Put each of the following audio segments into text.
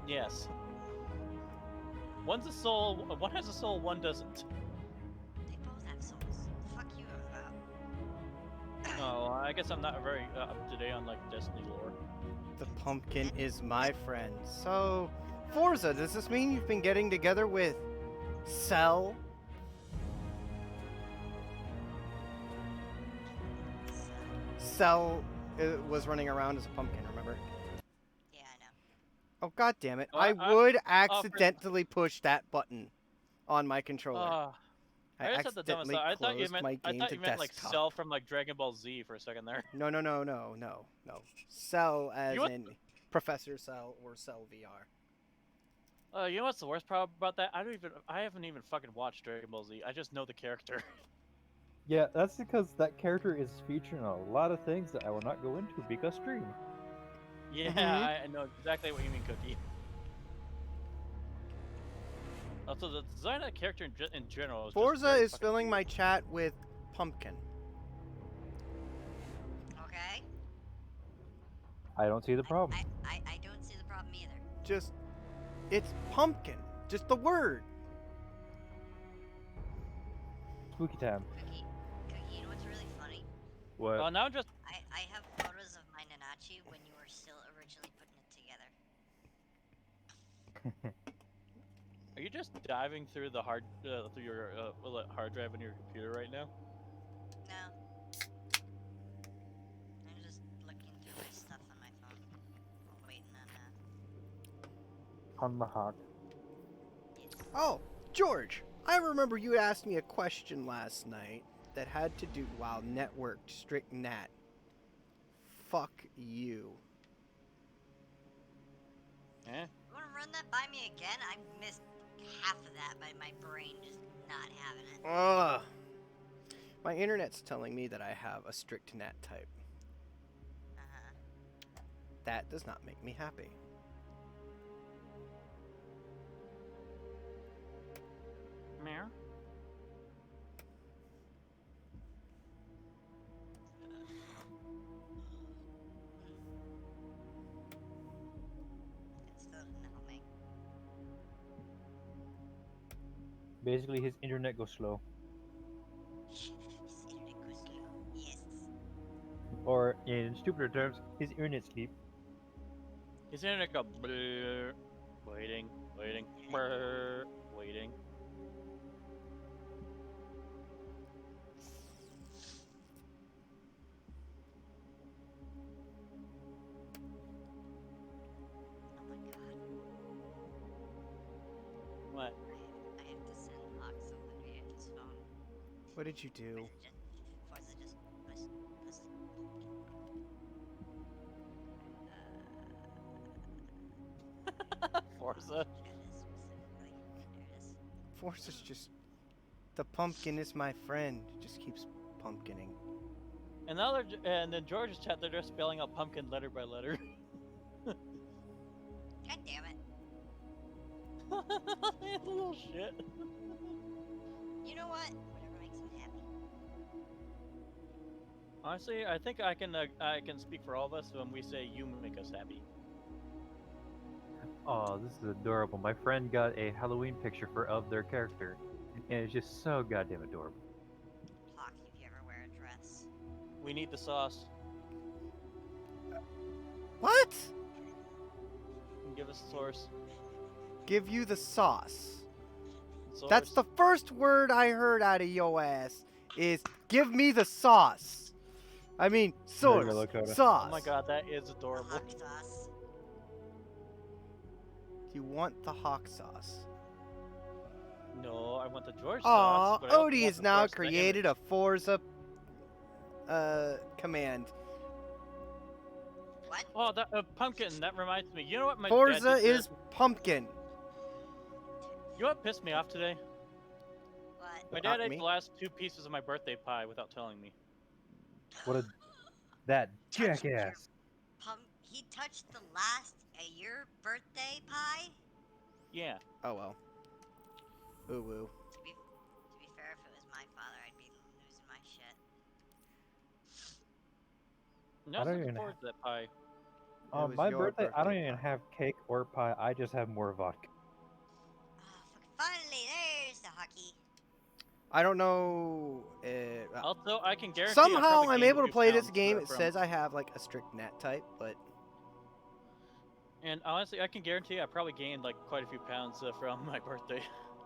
Yes. One's a soul. One has a soul. One doesn't. They both have souls. Fuck you about. Oh, I guess I'm not very up to date on like Destiny lore. The pumpkin is my friend. So, Forza, does this mean you've been getting together with Cell? Cell was running around as a pumpkin, remember? Yeah, I know. Oh, god damn it. Oh, I I- would for- accidentally push that button on my controller. I I just had the dumbest accidentally thought. I thought you closed meant. my I game thought to you meant like desktop. Cell from like Dragon Ball Z for a second there. No. Cell as You know what- in Professor Cell or Cell VR. You know what's the worst part about that? I haven't even fucking watched Dragon Ball Z. I just know the character. Yeah, that's because that character is featured in a lot of things that I will not go into because stream. Yeah, Mhm. I know exactly what you mean, Cookie. Also, the design of that character in general is Forza just very is fucking filling cool. my chat with pumpkin. Okay. I don't see the problem. I don't see the problem either. Just, it's pumpkin. Just the word. Spooky time. Cookie, you know what's really funny? What? Oh, now just I have photos of my Nanachi when you were still originally putting it together. are you just diving through the through your hard drive in your computer right now? No. I'm just looking through my stuff on my phone. While waiting on On the hawk. yes. Oh, George, I remember you asked me a question last night that had to do while networked strict nat. Fuck you. Eh? You wanna run that by me again? I missed half of that by my brain just not having it. Ugh. My internet's telling me that I have a strict nat type. Uh-huh. That does not make me happy. Meow. It still didn't help me. Basically, his internet goes slow. His internet goes slow. Yes. Or, in stupider terms, his internet sleep. His internet go blur, waiting, blur, waiting. Oh my god. What? I have to send Hawk something via his phone. What did you do? Forza just push Forza. specifically. There it is. Forza's just. The pumpkin is my friend. It just keeps pumpkining. And now and then George's chat, they're just spelling out pumpkin letter by letter. God damn it. Little shit. You know what? Whatever makes him happy. Honestly, I think I can speak for all of us when we say you make us happy. Oh, this is adorable. My friend got a Halloween picture of their character, and it's just so goddamn adorable. Hawk, if you ever wear a dress. We need the sauce. What? Give us the source. Give you the sauce. Source. That's the first word I heard out of yo ass. Is give me the sauce. I mean, source. Lakota. Sauce. Oh my god, that is The adorable. Hawk sauce. You want the hawk sauce. No, I want the George Aw, sauce. but I also Odie want has the now source of the created image. a Forza command. What? Oh, that pumpkin. That reminds me. You know what my Forza dad did is pumpkin. You know what pissed me off today? What? My Not dad ate me. the last 2 pieces of my birthday pie without telling me. What a that Touched your jackass! He touched the last your birthday pie? Yeah. Oh well. Ooh woo. To be fair, if it was my father, I'd be losing my shit. No, I was don't looking even forward to that pie. was On my your birthday, I don't birthday even pie. have cake or pie. I just have more vodka. Finally, there's the hockey. I don't know. Also, I can guarantee I Somehow probably I'm gained able a to few play this pounds, game. It from- says I have like a strict nat type, but And honestly, I can guarantee I probably gained like quite a few pounds from my birthday.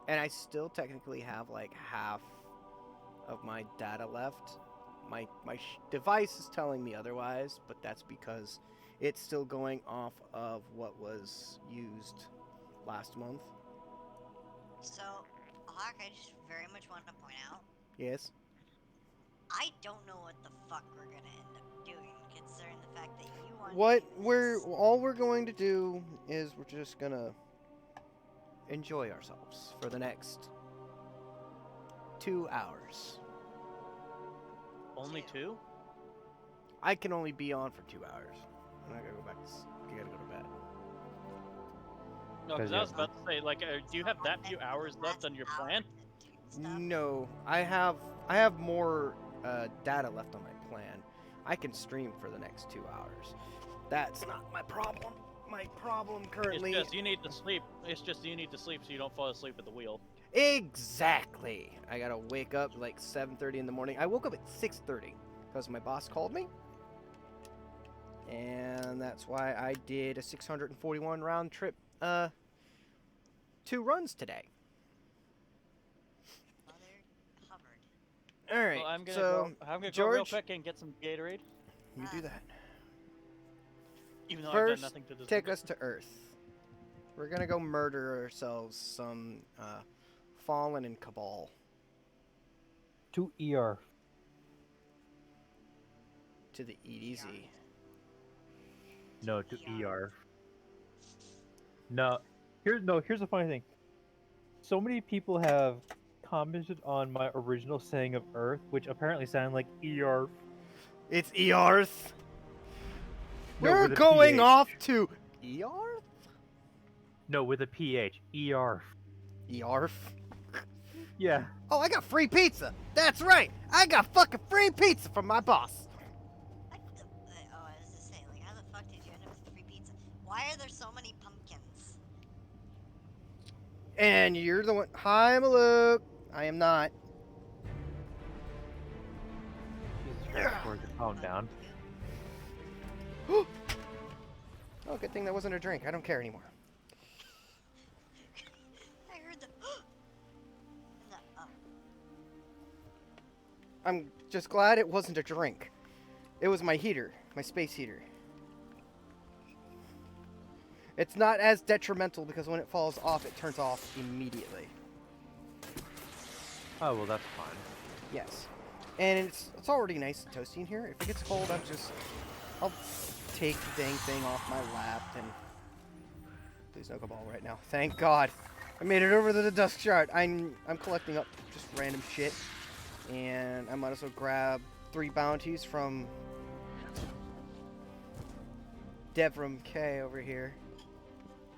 and I still technically have like half of my data left. My device is telling me otherwise, but that's because it's still going off of what was used last month. So, Hawk, I just very much want to point out, Yes. I don't know what the fuck we're gonna end up doing, considering the fact that you want What to do we're this. all we're going to do is we're just gonna enjoy ourselves for the next 2 hours. Only two? I can only be on for 2 hours. I'm not gonna go back. You gotta go to bed. No, because 'Cause I you was about to say, like, do you have that few hours left on your plan? No, I have more data left on my plan. I can stream for the next 2 hours. That's not my problem. My problem currently. It's just you need to sleep. It's just you need to sleep so you don't fall asleep at the wheel. Exactly. I gotta wake up like 7:30 in the morning. I woke up at 6:30 because my boss called me, and that's why I did a 641 round trip. 2 runs today. Mother Hubbard. All right. Well, I'm gonna so go. I'm gonna go real George, quick and get some Gatorade. you do that. Even though I've First, done nothing to this. take us to Earth. We're gonna go murder ourselves some Fallen and Cabal. To ER. To the EDZ. No, to ER. No, here's the funny thing. So many people have commented on my original saying of Earth, which apparently sounded like ER. It's Earth. No, We're with a going PH. off to Earth. No, with a PH. ER. Earth. Yeah. Oh, I got free pizza. That's right. I got fucking free pizza from my boss. What the, oh, I was just saying, like, how the fuck did you end up with free pizza? Why are there so many pumpkins? And you're the one. Hi, Maluk. I am not. Jesus Christ, George, calm down. Oh, good thing that wasn't a drink. I don't care anymore. I heard the. And the oh. I'm just glad it wasn't a drink. It was my heater, my space heater. It's not as detrimental because when it falls off, it turns off immediately. Oh, well, that's fine. Yes. And it's already nice and toasty in here. If it gets cold, I'll take the dang thing off my lap and please no Cabal right now. Thank God. I made it over to the Dusk Shard. I'm collecting up just random shit. And I might as well grab 3 bounties from Devram K over here.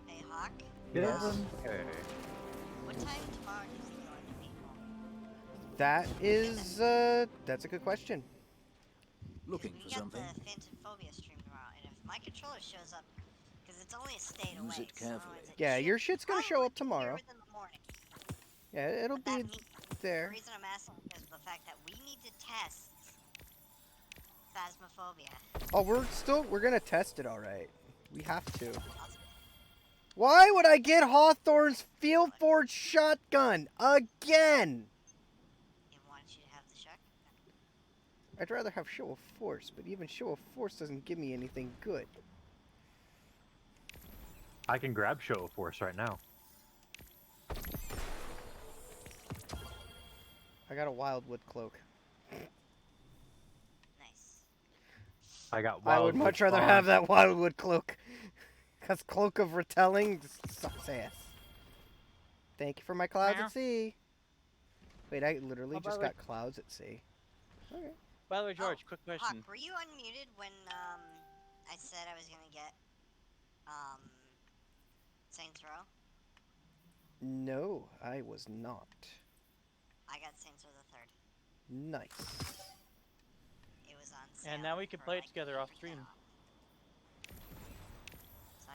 Hey, Hawk. Yes. Okay. What time tomorrow do you think you're going to be home? That is that's a good question. Looking We for got something? the Phantom Phobia stream tomorrow, and if my controller shows up, because it's only a state Use away, it so carefully. it Yeah, should your shit's gonna show probably up be here tomorrow. within the morning. Yeah, it'll But that be means, the there. reason I'm asking is the fact that we need to test Phasmophobia. Oh, we're gonna test it, all right. We have to. Why would I get Hawthorne's Field Forge shotgun again? It wants you to have the shotgun. I'd rather have Show of Force, but even Show of Force doesn't give me anything good. I can grab Show of Force right now. I got a Wildwood cloak. Nice. I got I would Wildwood much rather Spawn. have that Wildwood cloak. Because Cloak of Retelling sucks ass. Thank you for my clouds Meow. at sea. Wait, I literally Oh, by just the way- got clouds at sea. Okay. By the way, George, quick Hawk, question. were you unmuted when I said I was gonna get Saints Row? No, I was not. I got Saints Row the 3rd. Nice. It was on sale. And now we can for play it like together off 80% stream. off.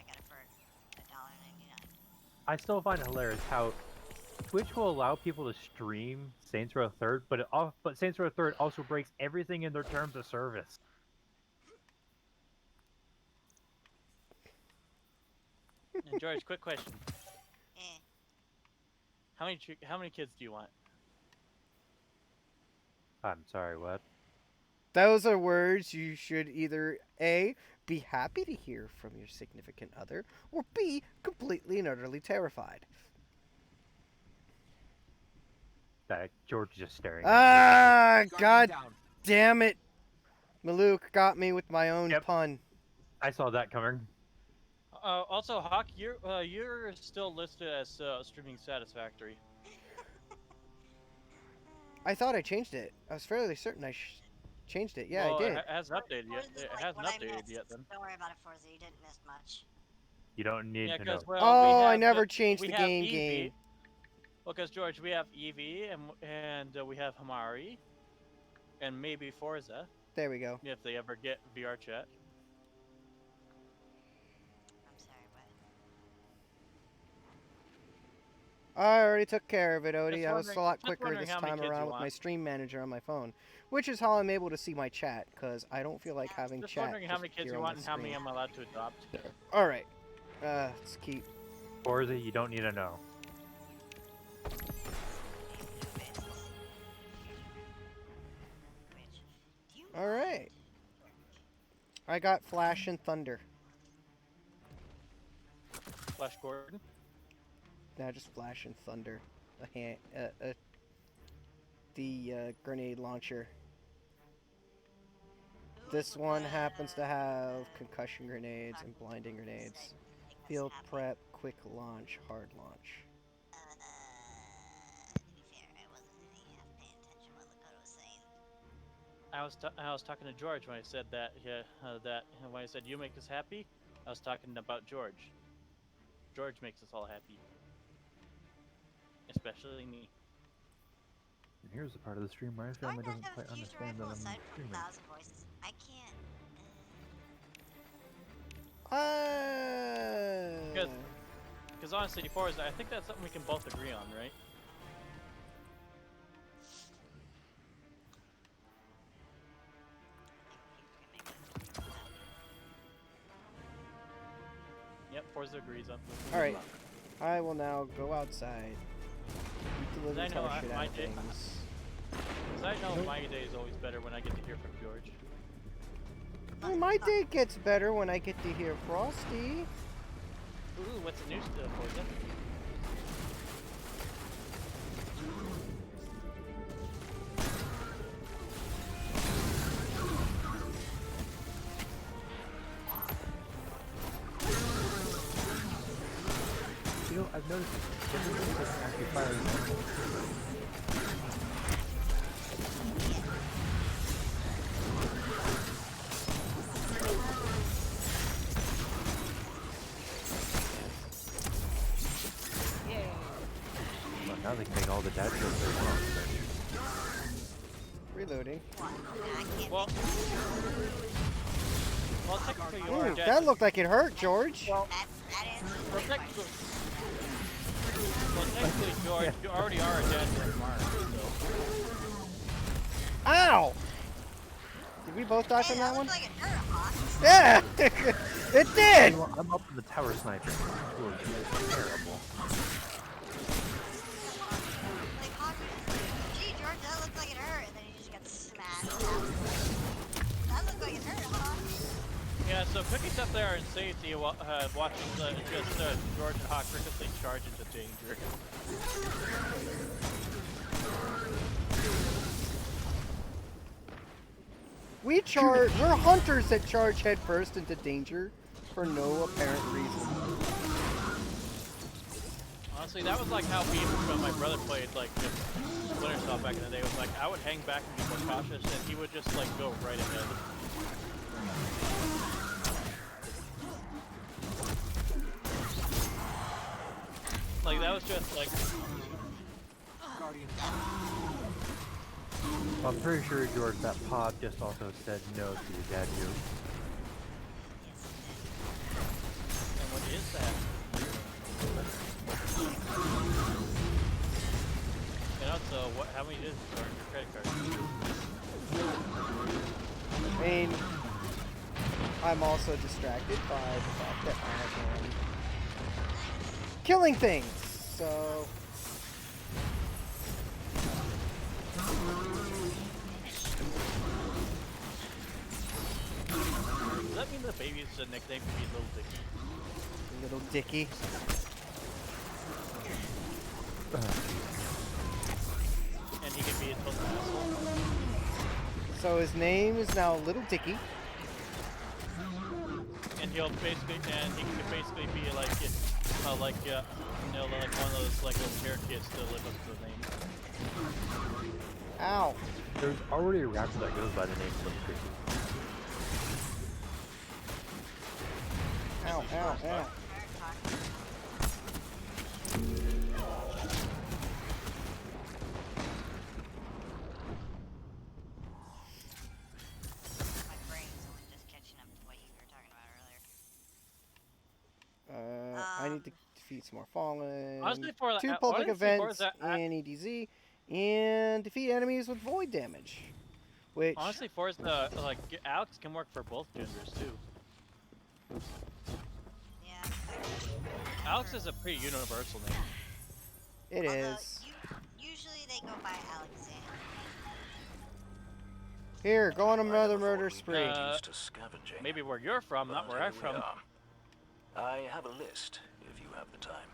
got it for $1.99. I still find it hilarious how Twitch will allow people to stream Saints Row Third, but Saints Row Third also breaks everything in their terms of service. And George, quick question: Eh. how many kids do you want? I'm sorry, what? Those are words you should either A, be happy to hear from your significant other, or B, completely and utterly terrified. George is just staring. Ah, Guardian God down. damn it. Maluk got me with my own Yep. pun. I saw that coming. Also, Hawk, you're still listed as streaming satisfactory. I thought I changed it. I was fairly certain I changed it. Yeah, well, I did. It hasn't updated yet. Forza's It like hasn't what I updated missed. yet. Then. Don't worry about it, Forza. You didn't miss much. You don't need Yeah, to know. because well, Oh, we I have never changed we the have game. Well, because George, we have Eevee and we have Hamari, and maybe Forza There we go. if they ever get VR chat. I'm sorry, what? I already took care of it, Odie. Just I was a wondering- lot just quicker wondering this how many time kids you around with my want. stream manager on my phone, which is how I'm able to see my chat, because I don't feel like having Just chat wondering how just many kids here you on want the and how many screen. I'm allowed to adopt. All right. Let's keep. Forza, you don't need to know. All right. I got Flash and Thunder. Flash Gordon. Nah, just Flash and Thunder. The grenade launcher. This one happens to have concussion grenades and blinding grenades. Field prep, quick launch, hard launch. To be fair, I wasn't really half paying attention what Lakota was saying. I was talking to George when I said that when I said you make us happy, I was talking about George. George makes us all happy, especially me. And here's the part of the stream where my Do I family not doesn't have quite a fusion understand that rifle I'm aside from streaming. 1,000 voices? I can't. Because honestly, Forza, I think that's something we can both agree on, right? Yep, Forza agrees on. All right. I will now go outside. Beat the living I know, shit my out of day- things. Because I know my day is always better when I get to hear from George. Well, my day gets better when I get to hear Frosty. Ooh, what's the news, Forza? You know, I've noticed this. Everybody doesn't actually fire Well, now they can make all the dad jokes they want. Reloading. What? I can't Well, think well, technically you are Ooh, dead. that looked like it hurt, George. that answers Well, my technically, question. well, technically, George, you already are a dad from Mars, so. Ow! Did we both die Hey, from that that one? looked like it hurt, Hawk. Yeah! It did! Well, I'm up in the tower sniper. George, you're terrible. Like, Hawk was just like, gee, George, that looked like it hurt. And then he just got smashed. That looked like it hurt, Hawk. Yeah, so Cookie's up there in safety watching George and Hawk recklessly charge into danger. We're hunters that charge headfirst into danger for no apparent reason. Honestly, that was like how me and my brother played, like, just Splinter Cell back in the day. It was like, I would hang back and be more cautious, and he would just, like, go right ahead. Like, that was just, like, Guardian Well, I'm pretty sure, George, that Pod just also said no to your dad joke. and when is storing your credit card. I mean, I'm also distracted by the fact that I am killing things, so... Does that mean the baby's nickname could be Little Dicky? Little Dicky. And he could be a total asshole? So his name is now Little Dicky. And he could basically be like, you know, like one of those like little care kids to live up to the name. Ow. There's already a rapper that goes by the name Slim Shady. Ow, ow, ow. My brain's only just catching up to what you were talking about earlier. I need to defeat some more Fallen. Honestly, for the- 2 honestly, public for events the- in EDZ, and defeat enemies with void damage. Which, Honestly, Forza, like, Alex can work for both genders too. Yeah. Alex is a pretty universal name. it Although is. Usually they go by Alexander. Here, go on another murder spree. Used to scavenging. Maybe where you're from, not where I'm from. I have a list if you have the time.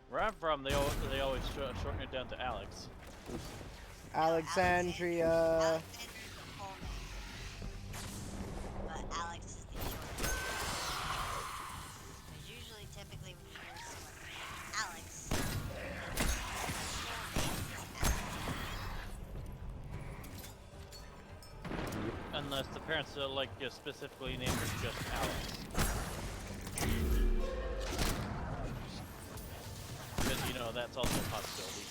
Where I'm from, they always shorten it down to Alex. Alexandria. Alexander's the full name. But Alex is the short name. Because usually, typically, when you hear someone Alex, their full name is Alex. Unless the parents like just specifically named her just Alex. Because, you know, that's also a possibility.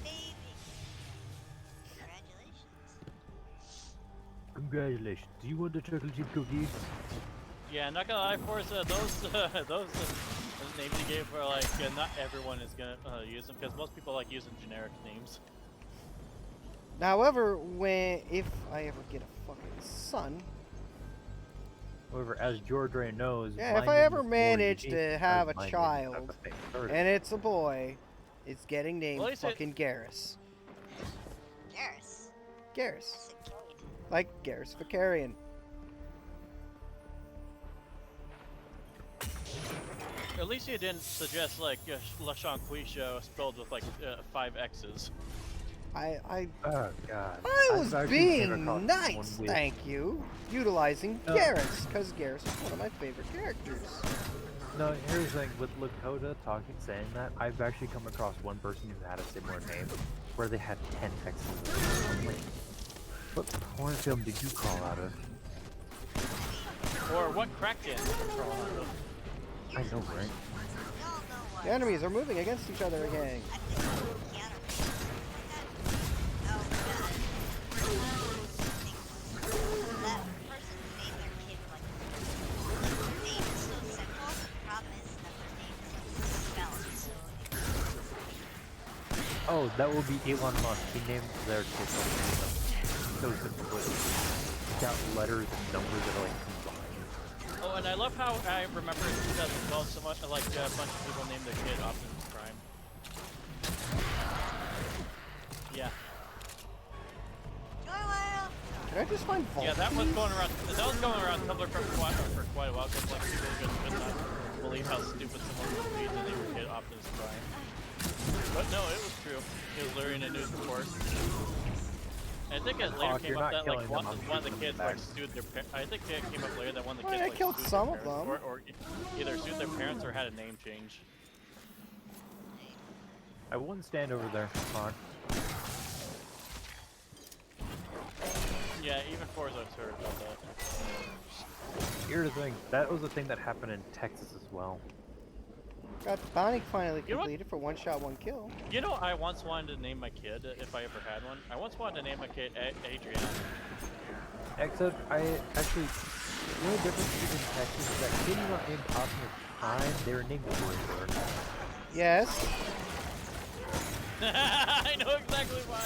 Baby. Congratulations. Congratulations. Do you want the chocolate chip cookies? Yeah, not gonna lie, Forza, those names you gave are like, not everyone is gonna use them, because most people like using generic names. However, if I ever get a fucking son, However, as George Ray knows, yeah, my if I name ever is more manage unique to have a because my name is child, not the same person. and it's a boy, it's getting named Well, he said- fucking Garrus. Garrus. Garrus. That's a kid. Like Garrus Vicarian. At least you didn't suggest like LaShawn Quisha spelled with like 5 X's. I Oh god. I I've was actually came being across nice, someone with- thank you. Utilizing No. Garrus, because Garrus is one of my favorite characters. No, here's the thing with Lakota saying that, I've actually come across one person who had a similar name where they had 10 X's. I'm like, what porn film did you crawl out of? Or what crack den did you crawl out of? I know, right? We all know what. The enemies are moving against each other again. I think Keanu Reeves. Oh god. That person named their kid like their name is so simple. The problem is that their name is like spelled so Oh, that will be Elon Musk. He named their kid something so simple, but it's got letters and numbers that are like combined. Oh, and I love how I remember in 2012 so much, like a bunch of people named their kid Optimus Prime. Yeah. Joy Wild. Can I just find Vault? Yeah, that was going around. That was going around Tumblr for quite a while because like people just could not believe how stupid someone would be that they would get Optimus Prime. But no, it was true. It was literally in a news report. And I think it later Fuck, came you're up not that like killing one, them, I'm one of the shooting kids them like back. sued their. I think it came up later that one of the Well, kids I like killed sued some their of parents, them. or either sued their parents or had a name change. I wouldn't stand over there, Mark. Yeah, even Forza's heard about that. Here's the thing. That was the thing that happened in Texas as well. Got Bionic finally You know what? completed for one shot, one kill. You know, I once wanted to name my kid, if I ever had one. I once wanted to name my kid Adriana. Except I actually The only difference between Texas is that cities aren't named Optimus Prime, they're named Warrior. Yes. I know exactly why.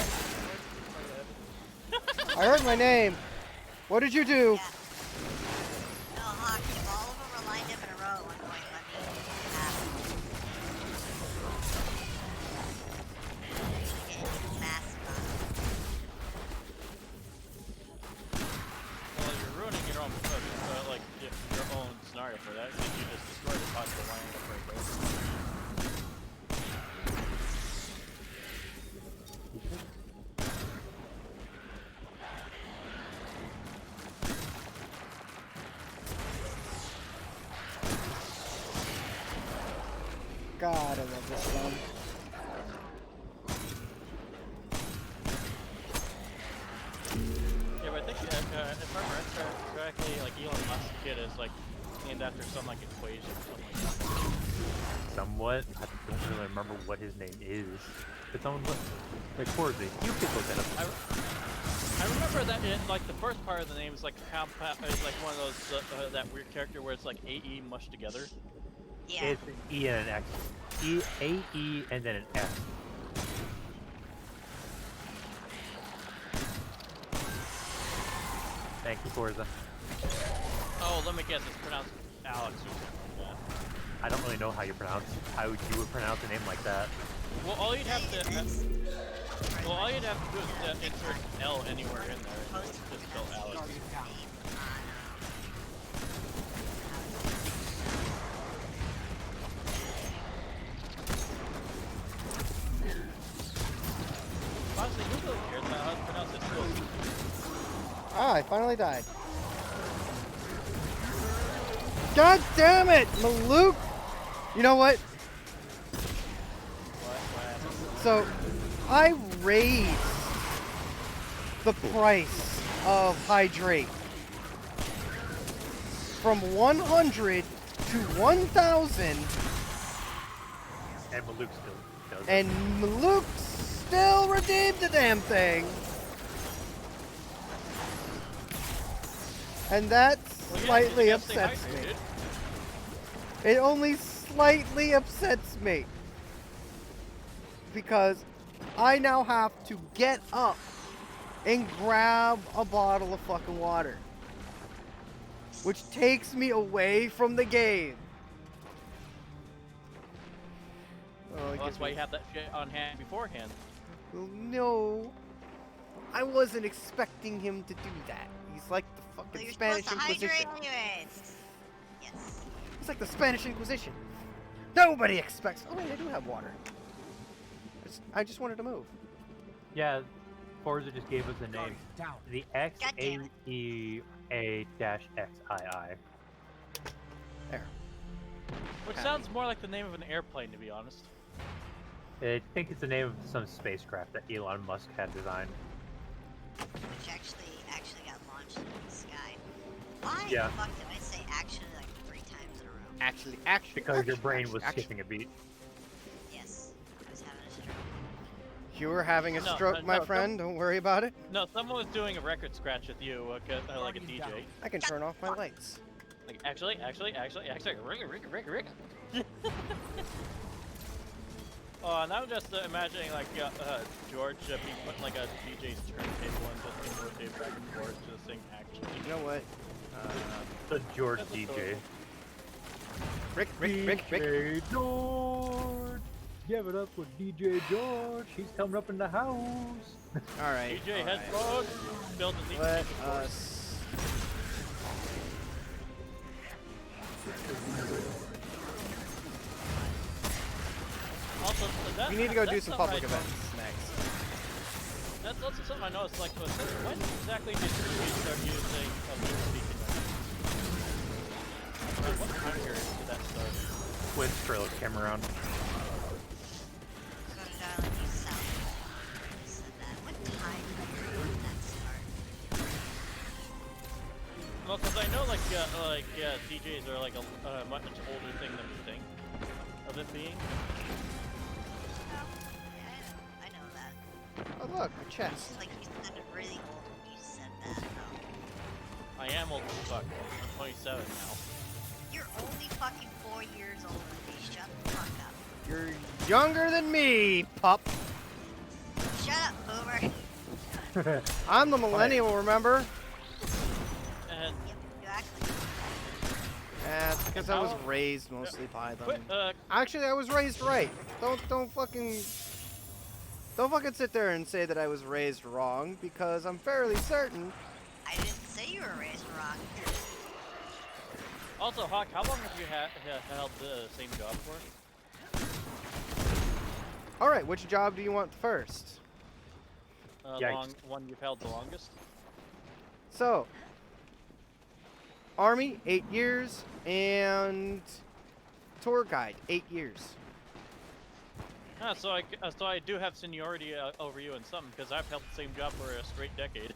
I heard my name. What did you do? Yeah. No, Hawk, if all of them were lined up in a row at one point, let me have massive Well, you're ruining your own, like, your own scenario for that because you just destroyed the possible line up right there. God, I love this one. Yeah, but I think if I remember correctly, like Elon Musk's kid is like named after some like equation or something like that. Somewhat. I don't really remember what his name is. But someone look. Like, Corby, you could look that up. I remember that in like the first part of the name is like compound, is like one of those that weird character where it's like AE mushed together. Yeah. It's an E and an X. A-E, and then an X. Thank you, Forza. Oh, let me guess, it's pronounced Alex or something like that. I don't really know how you pronounce how you would pronounce a name like that. Well, all you'd have to do is insert L anywhere in there and just spell Alex. Guardian down. Honestly, who really cares about how to pronounce it? Ah, I finally died. God damn it, Maluk! You know what? What happened? So, I raised the price of hydrate from 100 to 1,000, And Maluk still does. and Maluk still redeemed the damn thing. And that Well, yeah, slightly you gotta stay upsets me. hydrated. It only slightly upsets me. Because I now have to get up and grab a bottle of fucking water. Which takes me away from the game. Oh, it Well, gives that's why me- you have that shit on hand beforehand. Well, no. I wasn't expecting him to do that. He's like the Well, fucking you're Spanish supposed to Inquisition. hydrate anyways. Yes. It's like the Spanish Inquisition. Nobody expects. Oh wait, I do have water. I just wanted to move. Yeah, Forza just gave us a name. Guardian down. The God damn it. XAEA-XII. There. Which sounds more like the name of an airplane, to be honest. I think it's the name of some spacecraft that Elon Musk had designed. Which actually got launched into the sky. Why Yeah. the fuck did I say actually like 3 times in a row? Actually. Because your brain was skipping a beat. Yes. I was having a stroke. You were having a No, stroke, my no, friend. Don't worry about it. No, someone was doing a record scratch with you, like a DJ. I can turn off my lights. Like, actually, ring. Oh, and I'm just imagining like George be putting like a DJ's turntable and just being rotated back and forth to sing actually. You know what? The George That's DJ. Rick. DJ George! Give it up with DJ George. He's coming up in the house. All right. DJ all right. Hedgehog, build a Let DJ. us. Also, that, We need to go do that's some something public I events next. That's also something I noticed. Like, when exactly did you start using a loop speaking? What time period did that start? When Trailer came around. So did I like you sound you said that. What time period did that start? Well, because I know DJs are like a much older thing than we think of it being. Yeah, I know that. Oh look, a chest. Like you sounded really old when you said that though. I am old as fuck. I'm 27 now. You're only fucking 4 years older than me. Shut the fuck up. You're younger than me, pup. Shut up, boomer. I'm the millennial, remember? And Yep, you actually. Yeah, it's because I was raised mostly by them. quit, Actually, I was raised right. Don't fucking sit there and say that I was raised wrong, because I'm fairly certain. I didn't say you were raised wrong. also, Hawk, how long have you held the same job for? All right, which job do you want first? Yikes. One you've held the longest? So, Army, 8 years, and tour guide, 8 years. Ah, so I do have seniority over you in something, because I've held the same job for a straight decade.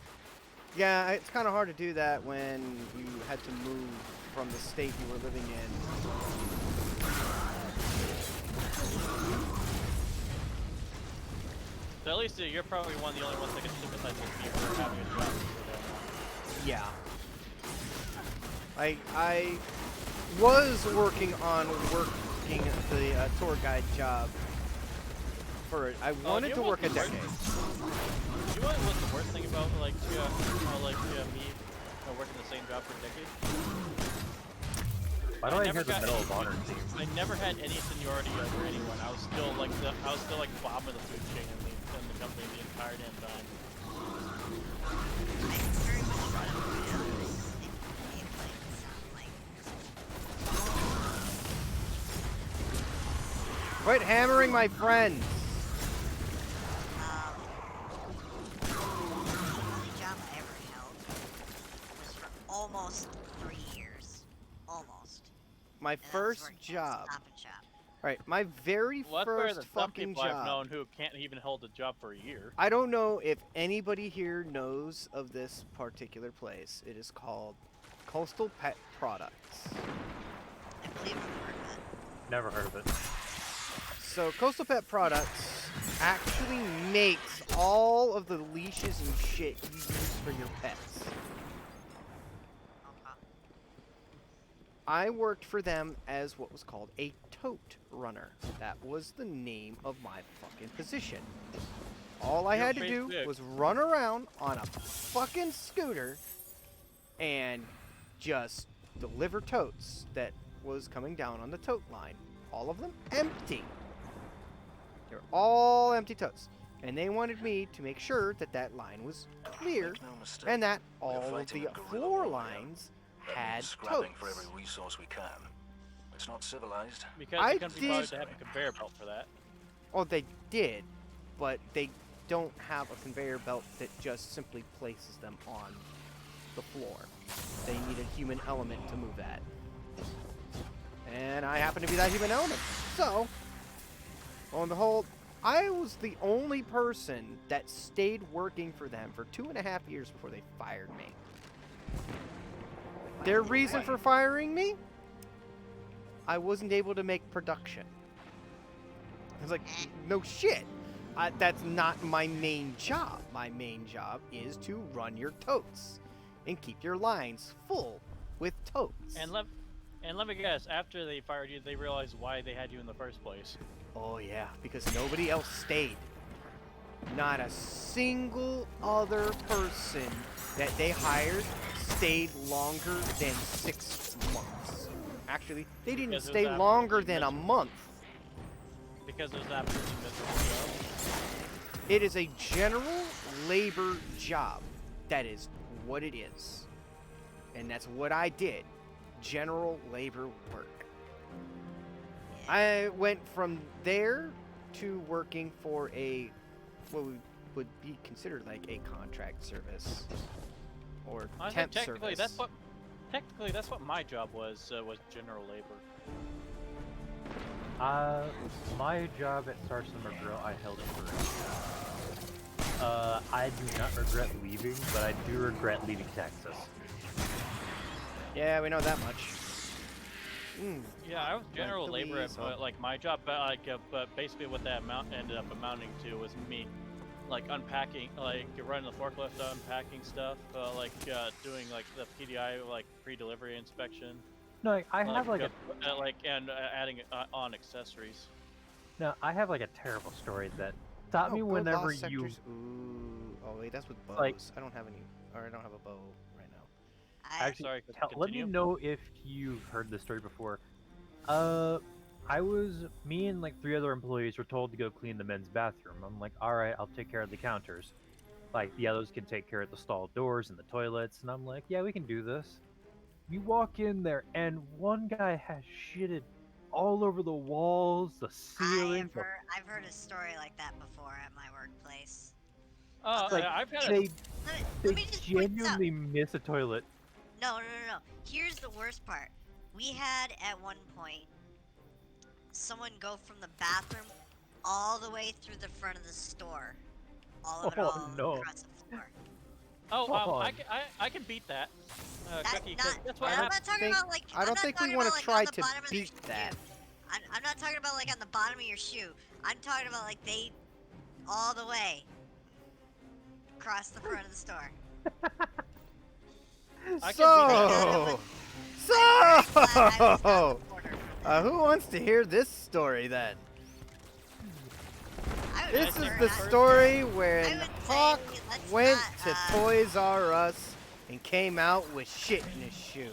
Yeah, it's kind of hard to do that when you had to move from the state you were living in. So at least you're probably one of the only ones that can sympathize with me for having a job for Yeah. I was working on working the tour guide job for I wanted to work a decade. You know what's the worst thing about me working the same job for a decade? Why do I hear never the got Medal any- of Honor theme? I never had any seniority over anyone. I was still like bottom of the food chain in the company the entire damn time. I very much run it for you. Gameplay sound like. Quit hammering my friends. The only job I ever held was for almost 3 years. Almost. My And that was first working at job. Stop and Shop. Right, my very Well, that's better first than some fucking people I've job. known who can't even hold a job for a year. I don't know if anybody here knows of this particular place. It is called Coastal Pet Products. I believe I've heard of it. Never heard of it. So Coastal Pet Products actually makes all of the leashes and shit you use for your pets. Okay. I worked for them as what was called a tote runner. That was the name of my fucking position. All I You're had to pretty do sick. was run around on a fucking scooter and just deliver totes that was coming down on the tote line. All of them empty. They're all empty totes. And they wanted me to make sure that that line was clear Make no mistake, and that we're all of fighting the a guerrilla floor warfare. lines That had means scrapping for totes. every resource we can. It's not civilized. Because I the company bothered did- to have a conveyor belt for that. Oh, they did, but they don't have a conveyor belt that just simply places them on the floor. They need a human element to move that. And I happen to be that human element. So, lo and behold, I was the only person that stayed working for them for 2.5 years before they fired me. Their reason for firing me? I wasn't able to make production. I was like, no shit. That's not my main job. My main job is to run your totes and keep your lines full with totes. And let me guess, after they fired you, they realized why they had you in the first place. Oh yeah, because nobody else stayed. Not a single other person that they hired stayed longer than 6 months. Actually, they didn't Because it was stay absolutely longer than a miserable. month. Because it was an absolutely miserable job. It is a general labor job. That is what it is. And that's what I did. General labor work. I went from there to working for what would be considered like a contract service or I think temp technically service. that's what my job was general labor. My job at Star Summer Grill, I held it for. I do not regret leaving, but I do regret leaving Texas. Yeah, we know that much. Mm. Yeah, I was general the labor at weasel. like my job, but basically what that ended up amounting to was me like unpacking, like you're running the forklift, unpacking stuff, doing like the PDI like pre-delivery inspection. No, like, I have like adding on accessories. I have like a terrible story that stopped me Oh, whenever lost you sectors. Ooh. Oh wait, that's with bows. Like- I don't have any, or I don't have a bow right now. actually Sorry, let me continue. know if you've heard this story before. Me and like 3 other employees were told to go clean the men's bathroom. I'm like, all right, I'll take care of the counters. Like the others can take care of the stall doors and the toilets, and I'm like, yeah, we can do this. You walk in there, and one guy has shitted all over the walls, the ceiling. I've heard a story like that before at my workplace. Like, I've had they Let me just point this out. genuinely miss a toilet. No. Here's the worst part. We had at one point someone go from the bathroom all the way through the front of the store. All of it Oh, all no. across the floor. I can beat that. That's Cookie, 'cause not, that's what I'm happened. not talking think- about like. I I'm don't not think we talking wanna about, like, try on the to bottom of the beat shoe. that. I'm not talking about like on the bottom of your shoe. I'm talking about like they all the way across the front of the store. I can So, I'm very glad I was not so, the reporter for this. who wants to hear this story then? I would This is prefer the not- story I when would Hawk say let's went not, to Toys R Us and came out with shit in his shoe.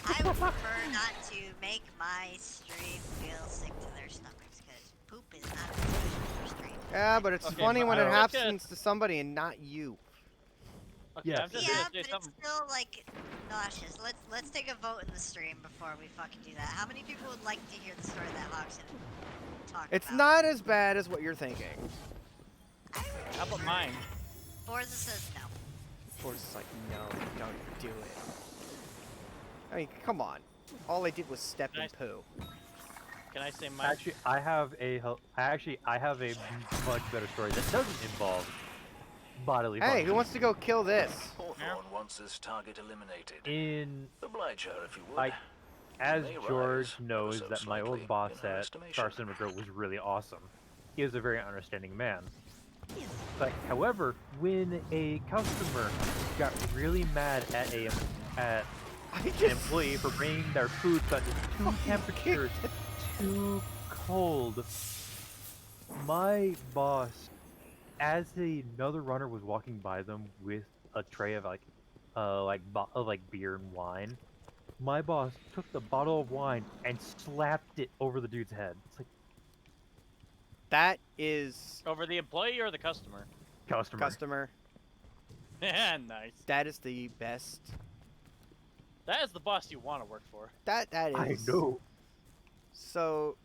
I would prefer not to make my stream feel sick to their stomachs because poop is not a discussion for stream. Yeah, but it's Okay, funny but when I it don't- happens to somebody and not you. Okay, Yeah. I'm just Yeah, gonna but say it's something. still like nauseous. Let's take a vote in the stream before we fucking do that. How many people would like to hear the story that Hawkson talked It's about? not as bad as what you're thinking. How about mine? Forza says no. Forza's like, no, don't do it. I mean, come on. All I did was step in Nice. poo. Can I say mine? Actually, I have a much better story that doesn't involve bodily Hey, function. who wants to go kill this? Hawthorne wants this target eliminated. In Oblige her if you would. like, as May rise George ever knows so that my old slightly boss in her at estimation. Star Cinema Grill was really awesome. He was a very understanding man. But however, when a customer got really mad at I an just employee for bringing their food but too temperatures too cold, my boss, as another runner was walking by them with a tray of beer and wine, my boss took the bottle of wine and slapped it over the dude's head. It's like, that is Over the employee or the customer? customer. Nice. That is the best. That is the boss you want to work for. That is. I know. So,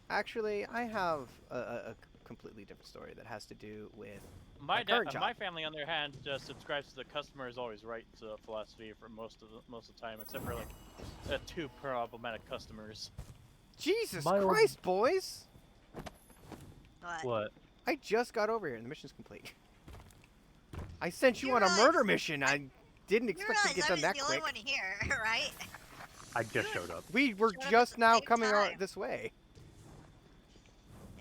actually, I have a completely different story that has to do with My current job. my family, on their hand, subscribes to the customer is always right philosophy for most of the time, except for like 2 problematic customers. Jesus My old- Christ, boys! But What? I just got over here and the mission's complete. I sent you You on a realize- murder mission. I didn't you expect to realize get I done was that the only quick. one here, right? I just showed up. We were Showed up at just the now same coming time. this way.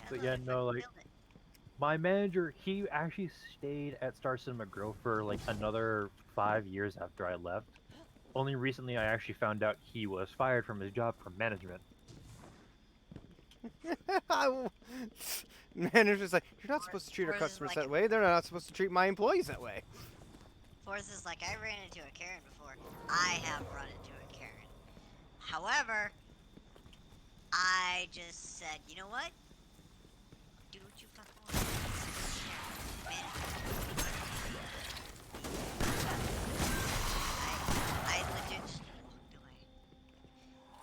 But no, yeah, they no, fucking like- killed it. My manager, he actually stayed at Star Cinema Grill for like another 5 years after I left. Only recently I actually found out he was fired from his job from management. Manager's like, you're not supposed to treat our Or is it customers like that a- way. They're not supposed to treat my employees that way. Forza's like, I ran into a Karen before. I have run into a Karen. However, I just said, you know what? Do what you fucking want. Man. I legit just walked away.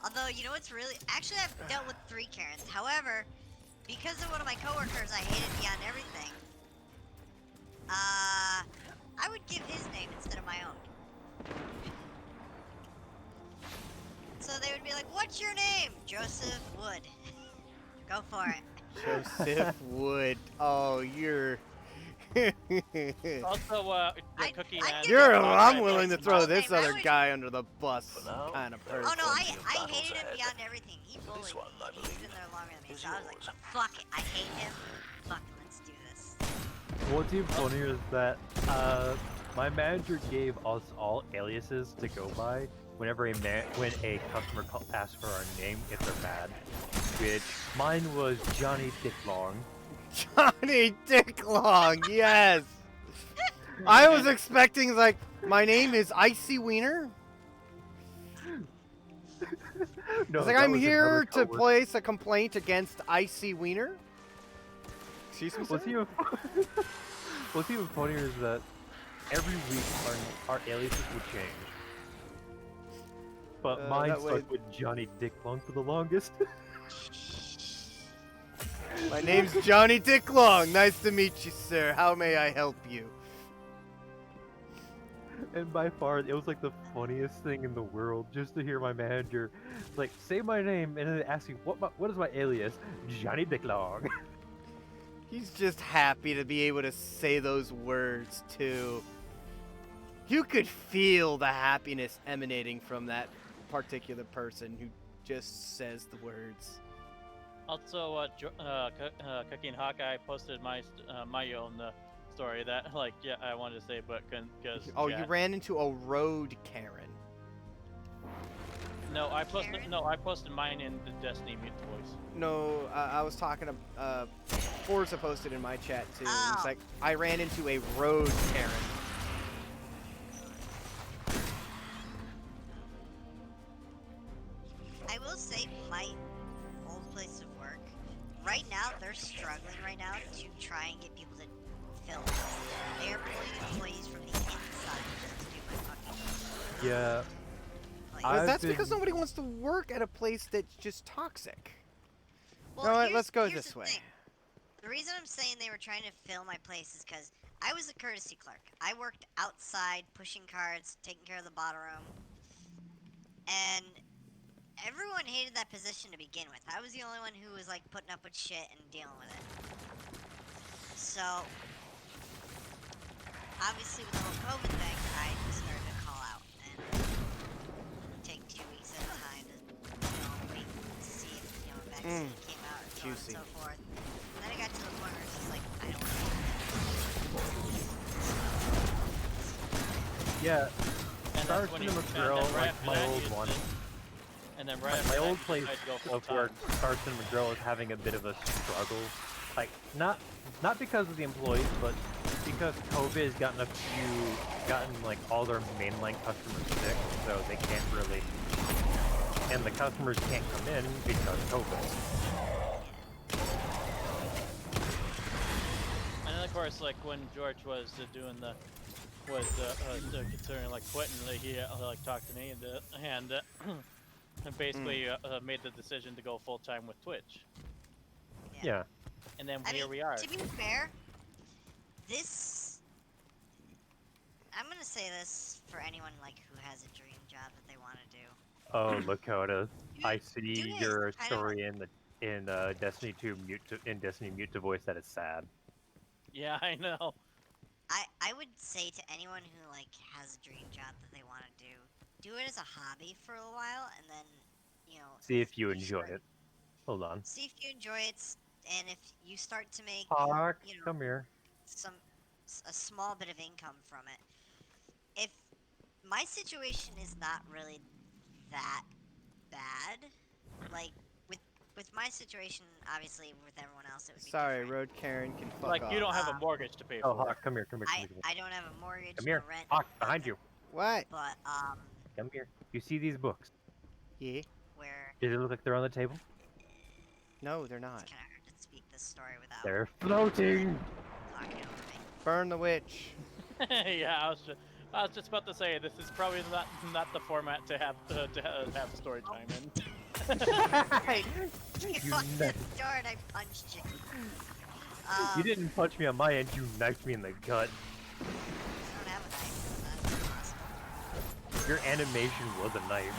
Although, you know what's really... Actually, I've dealt with 3 Karens. However, because of one of my coworkers I hated beyond everything, I would give his name instead of my own. So they would be like, what's your name? Joseph Wood. Go for it. Joseph Wood. Oh, you're. Also, I- Cookie I and give You're. it- I'm willing to His throw last this name, I other would- guy under the bus For now, kind of there person. Oh no, Plenty of I battles hated him ahead. beyond everything. He bullied This me. one, I He's believe, been there longer than me. is So I was like, yours. fuck it, I hate him. Fuck, let's do this. What's even funnier is that my manager gave us all aliases to go by whenever when a customer asks for our name if they're mad. Which mine was Johnny Dicklong. Johnny Dicklong, yes! I was expecting, like, my name is Icy Wiener. No, It's like, that I'm was here another to coworker. place a complaint against Icy Wiener. Excuse me, What's sir? even What's even funnier is that every week our aliases would change. But mine that way- stuck with Johnny Dicklong for the longest. My name's Johnny Dicklong. Nice to meet you, sir. How may I help you? And by far, it was like the funniest thing in the world just to hear my manager like say my name and then ask me what is my alias? Johnny Dicklong. He's just happy to be able to say those words, too. You could feel the happiness emanating from that particular person who just says the words. Also, Cooking Hawkeye posted my own story that I wanted to say, but couldn't because. Oh, you ran into a road Karen. No, I posted Karen? mine in the Destiny Mute voice. No, I was talking to Forza posted in my chat too. Oh. It's like I ran into a road Karen. I will say my old place of work, right now they're struggling right now to try and get people to fill. They are pulling employees from the inside to do my fucking job. Yeah. Like, I've That's been- because nobody wants to work at a place that's just toxic. well, You know what, here's- let's go here's this the way. thing. The reason I'm saying they were trying to fill my place is because I was a courtesy clerk. I worked outside, pushing carts, taking care of the bottle room, and everyone hated that position to begin with. I was the only one who was like putting up with shit and dealing with it. So, obviously with the whole COVID thing, I started to call out and take 2 weeks at a time to, wait to see if, a vaccine came out and so on juicy. and so forth. And then I got to the point where it's just like, I don't want to Yeah. And Star that's when you, Cinema and Grill, then right like after my that, old you one. just- And then right Like, after my that, old you place decide to go of full-time. work, Star Cinema Grill, is having a bit of a struggle. Like, not because of the employees, but because COVID has gotten like all their mainline customers sick, so they can't really, and the customers can't come in because of COVID. And then of course, like when George was considering like quitting, like, he talked to me and basically made the decision to go full time with Twitch. Yeah. And then I here mean, we are. to be fair, I'm gonna say this for anyone who has a dream job that they want to do. Oh, Lakota, I see do it. your I don't- story in Destiny 2 Destiny Mute to Voice that is sad. Yeah, I know. I would say to anyone who has a dream job that they want to do it as a hobby for a while, and then See if you enjoy start- it. Hold on. See if you enjoy it, and if you start to make Hawk, come here. a small bit of income from it. If my situation is not really that bad, with my situation, obviously with everyone else it would be Sorry, different. road Karen can fuck Like off. you don't have a mortgage to pay Oh, for. Hawk, come here, come here, come here. I don't have a mortgage, Come here, no rent, Hawk, behind you. What? but Come here. You see these books? Yeah. where Does it look like they're on the table? No, they're it's not. kind of hard to speak this story without They're floating. talking over me. Burn the witch. Yeah, I was just about to say this is probably not the format to have story time in. You You locked nut. the door and I punched you. You didn't punch me on my end, you knifed me in the gut. I don't have a knife, so that's impossible. Your animation was a knife.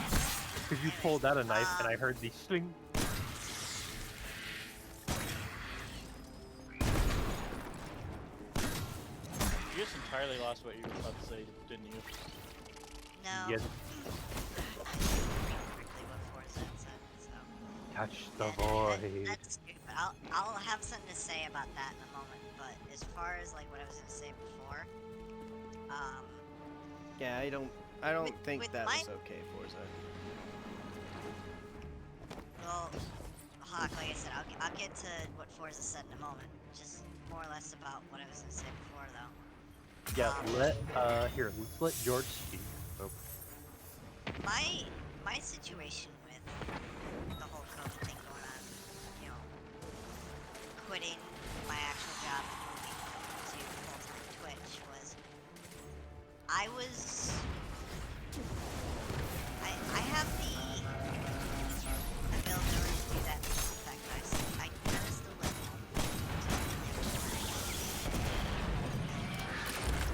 Because you pulled out a knife and I heard the sling. You just entirely lost what you were about to say, didn't you? No. Yes. I knew briefly what Forza said, so. Touch the And void. That's stupid. But I'll have something to say about that in a moment. But as far as like what I was gonna say before, Yeah, I don't think with that my- was okay, Forza. well, Hawk, like I said, I'll get to what Forza said in a moment. Just more or less about what I was gonna say before, though. Yeah, let's let George speak. Oh, My situation with the whole COVID thing going on, you know, quitting my actual job and moving to full-time Twitch was, I have the availability to do that in the fact that I kind of still live home.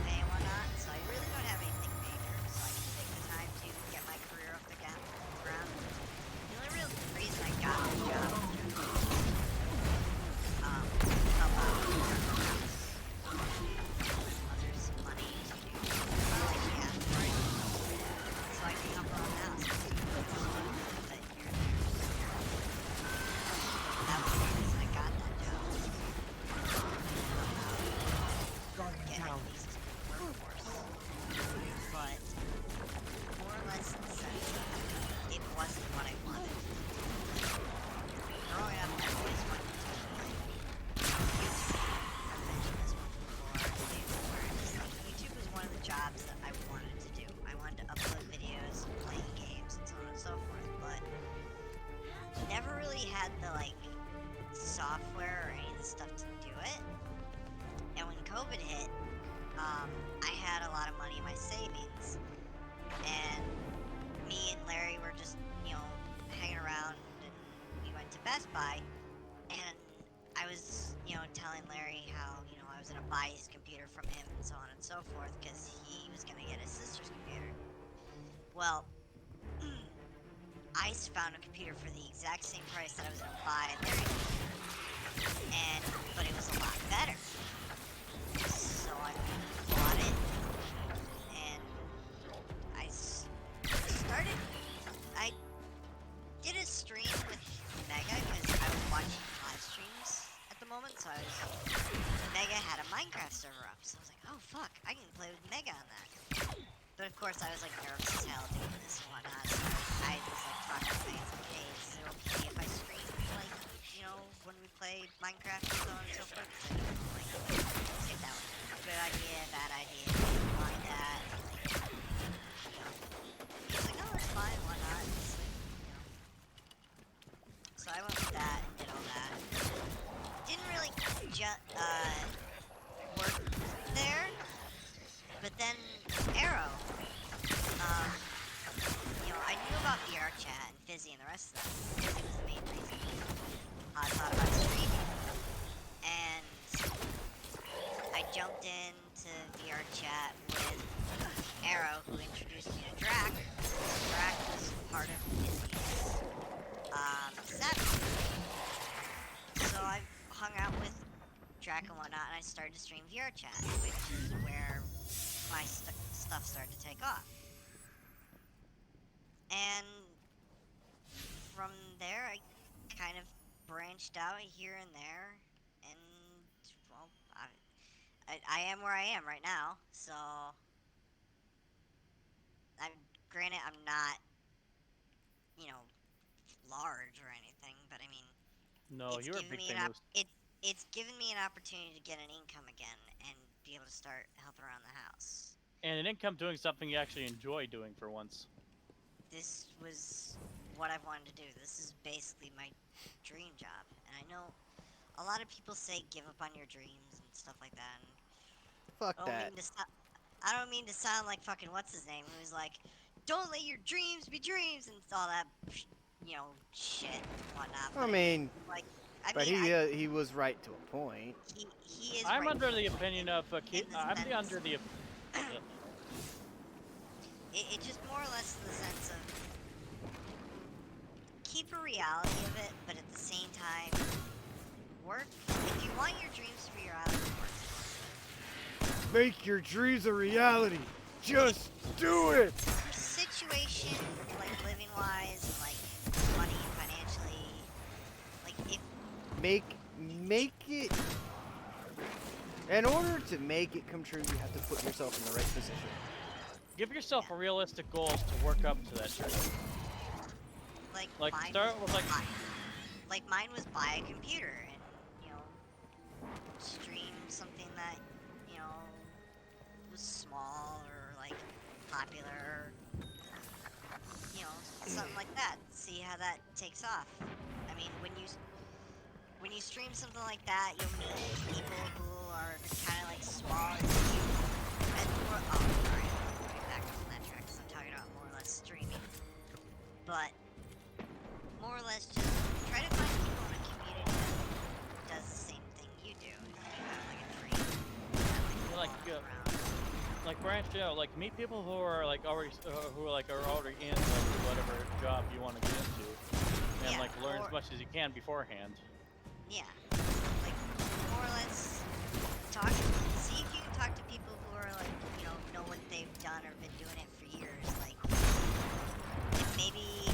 And whatnot, so I really don't have anything major, so I can take the time to get my career off the ground. The only real reason I got the job was help out with the house. There's money to do, like, yeah, so I can help around the house. That was the reason I got that job. Get at least workforce. But more or less in the sense of it wasn't what I wanted. Growing up, I always wanted to be like YouTube. I've mentioned this one before. Where it's like YouTube was one of the jobs that I wanted to do. I wanted to upload videos, playing games, and so on and so forth. But never really had the like software or any of the stuff to do it. And when COVID hit, I had a lot of money in my savings, and me and Larry were just, you know, hanging around, and we went to Best Buy, and I was, you know, telling Larry how, you know, I was gonna buy his computer from him and so on and so forth, because he was gonna get his sister's computer. Well, I found a computer for the exact same price that I was gonna buy Larry's computer, but it was a lot better. So I bought it, and I did a stream with Mega, because I was watching live streams at the moment, so Mega had a Minecraft server up, so I was like, oh fuck, I can play with Mega on that. But of course I was like nervous as hell doing this and whatnot, so I was like talking to fans like, hey, is it okay if I stream, like, you know, when we play Minecraft and so on and so forth? Like, if that was a good idea, bad idea, didn't mind that, like, you know. He was like, oh, it's fine, why not? It's like, you know. So I went with that and did all that. Didn't really work there, but then Arrow, you know, I knew about VRChat and Fizzy and the rest of them. Fizzy was the main reason I thought about streaming, and I jumped into VRChat with Arrow, who introduced me to Drac. Drac was part of Fizzy's Savage. So I hung out with Drac and whatnot, and I started to stream VRChat, which is where my stuff started to take off. And from there, I kind of branched out here and there, and well, I am where I am right now. So, granted, I'm not, you know, large or anything, but I mean, No, it's you're a given big me thing. it's given me an opportunity to get an income again and be able to start helping around the house. And an income doing something you actually enjoy doing for once. This was what I've wanted to do. This is basically my dream job. And I know a lot of people say give up on your dreams and stuff like that. And Fuck I that. don't mean to sound like fucking what's his name, who's like, don't let your dreams be dreams and all that, you know, shit and whatnot. I mean, like, but he was right to a point. He is. I'm right under the opinion of under the. It just more or less in the sense of keep a reality of it, but at the same time, work. If you want your dreams to be reality, work. Make your dreams a reality. Just do it. Your situation, like living wise, and like money, financially, like if make it. In order to make it come true, you have to put yourself in the right position. Give yourself realistic goals to work up to that dream. Like Like, start with, like- mine was buy a computer and, you know, stream something that, you know, was small or like popular, you know, something like that. See how that takes off. I mean, when you stream something like that, you'll meet people who are kind of like small as you, and more. Oh, sorry, let me back up on that track 'cause I'm talking about more or less streaming, but more or less just try to find people in a community that does the same thing you do. If you have like a dream, Like, going around. like branch out, like meet people who are like already are already in like whatever job you want to get into, and Yeah, like learn or- as much as you can beforehand. Yeah, like more or less talk. See if you can talk to people who are like, you know what they've done or been doing it for years. Like, and maybe you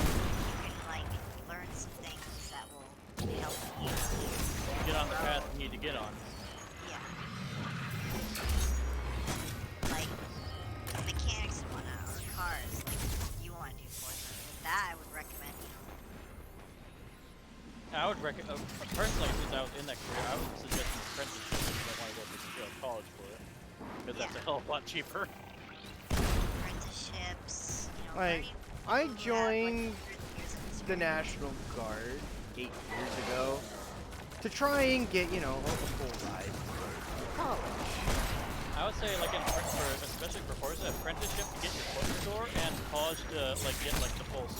can like learn some things that will help you. Get on the path you need to get on. Yeah. Like mechanics and whatnot, or cars. Like you want to do Forza. That I would recommend. I would recommend, personally, since I was in that career, I would suggest an apprenticeship if you don't want to go to college for it, because that's a hell of a lot cheaper. Apprenticeships. You know, Like, learning I people who have, like, joined years of the experience. National Guard 8 years ago to try and get, you know, a full ride to college. I would say, like, especially for Forza, apprenticeship to get your foot in the door, and college to, like, get, like, the full